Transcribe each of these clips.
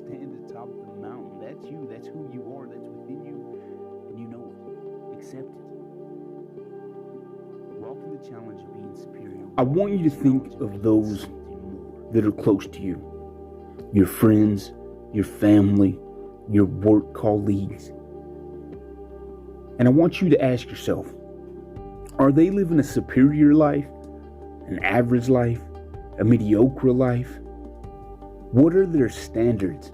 stand at the top of the mountain. That's you. That's who you are. That's within you. And you know it. Accept it. Welcome the challenge of being superior. I want you to think of those that are close to you. Your friends, your family, your work colleagues. And I want you to ask yourself, are they living a superior life, an average life, a mediocre life? What are their standards?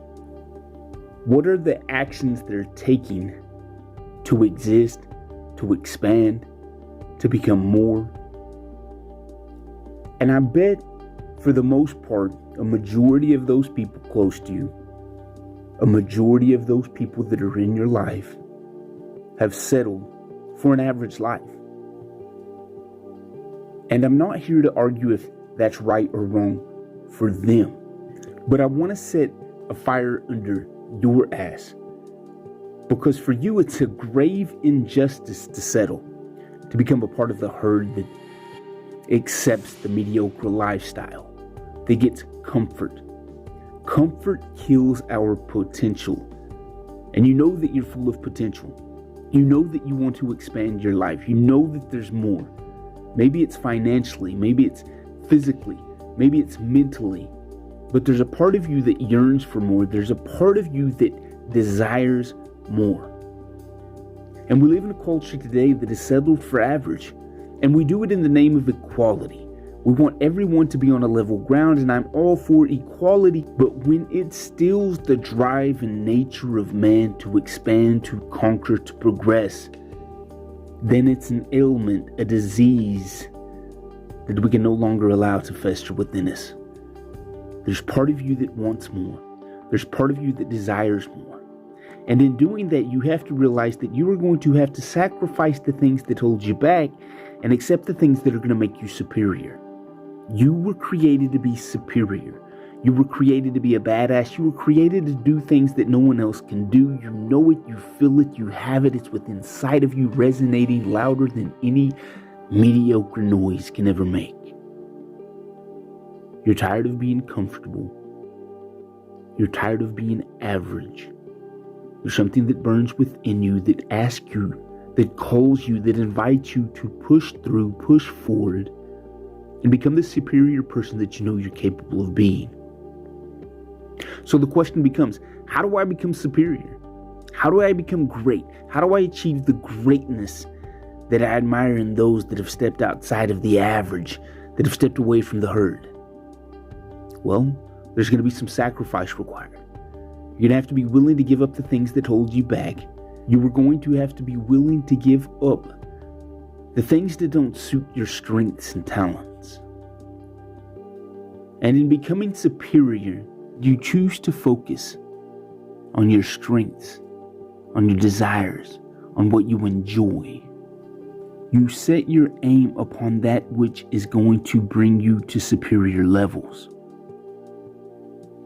What are the actions they're taking to exist, to expand, to become more? And I bet for the most part, a majority of those people close to you, a majority of those people that are in your life have settled for an average life. And I'm not here to argue if that's right or wrong for them, but I want to set a fire under your ass. Because for you, it's a grave injustice to settle, to become a part of the herd that accepts the mediocre lifestyle, that gets comfort. Comfort kills our potential. And you know that you're full of potential. You know that you want to expand your life. You know that there's more. Maybe it's financially, maybe it's physically, maybe it's mentally. But there's a part of you that yearns for more. There's a part of you that desires more. And we live in a culture today that is settled for average. And we do it in the name of equality. We want everyone to be on a level ground, and I'm all for equality. But when it steals the drive and nature of man to expand, to conquer, to progress, then it's an ailment, a disease that we can no longer allow to fester within us. There's part of you that wants more. There's part of you that desires more. And in doing that, you have to realize that you are going to have to sacrifice the things that hold you back and accept the things that are going to make you superior. You were created to be superior. You were created to be a badass. You were created to do things that no one else can do. You know it, you feel it, you have it. It's within sight of you, resonating louder than any mediocre noise can ever make. You're tired of being comfortable. You're tired of being average. There's something that burns within you, that asks you, that calls you, that invites you to push through, push forward, and become the superior person that you know you're capable of being. So the question becomes, how do I become superior? How do I become great? How do I achieve the greatness that I admire in those that have stepped outside of the average, that have stepped away from the herd? Well, there's going to be some sacrifice required. You're going to have to be willing to give up the things that hold you back. You are going to have to be willing to give up the things that don't suit your strengths and talents. And in becoming superior, you choose to focus on your strengths, on your desires, on what you enjoy. You set your aim upon that which is going to bring you to superior levels.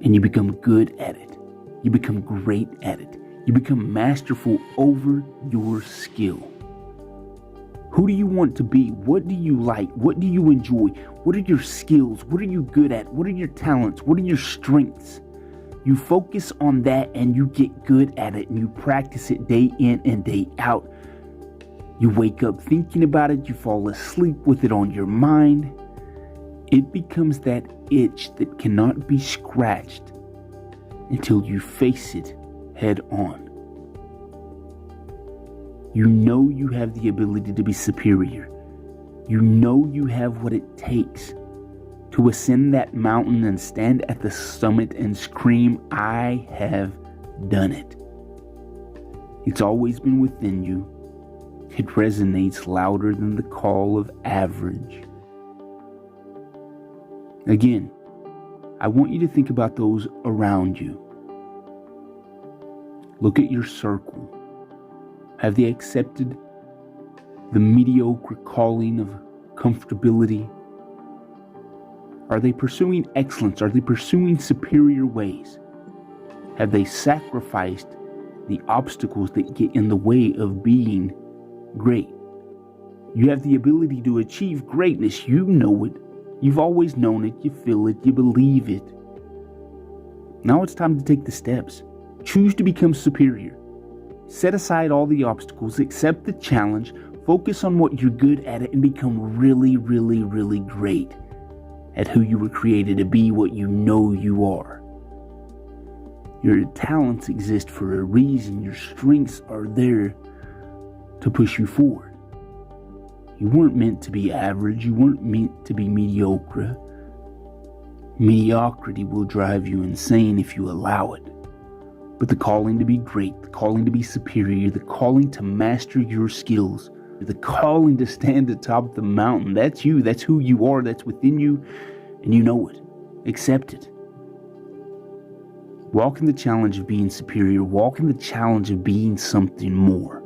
And you become good at it. You become great at it. You become masterful over your skill. Who do you want to be? What do you like? What do you enjoy? What are your skills? What are you good at? What are your talents? What are your strengths? You focus on that and you get good at it and you practice it day in and day out. You wake up thinking about it. You fall asleep with it on your mind. It becomes that itch that cannot be scratched until you face it head on. You know you have the ability to be superior. You know you have what it takes to ascend that mountain and stand at the summit and scream, I have done it. It's always been within you. It resonates louder than the call of average. Again, I want you to think about those around you. Look at your circle. Have they accepted the mediocre calling of comfortability? Are they pursuing excellence? Are they pursuing superior ways? Have they sacrificed the obstacles that get in the way of being great? You have the ability to achieve greatness. You know it. You've always known it. You feel it. You believe it. Now it's time to take the steps. Choose to become superior. Set aside all the obstacles, accept the challenge, focus on what you're good at and become really, really, really great at who you were created to be, what you know you are. Your talents exist for a reason. Your strengths are there to push you forward. You weren't meant to be average. You weren't meant to be mediocre. Mediocrity will drive you insane if you allow it. But the calling to be great, the calling to be superior, the calling to master your skills, the calling to stand atop of the mountain, that's you, that's who you are, that's within you, and you know it. Accept it. Walk in the challenge of being superior. Walk in the challenge of being something more.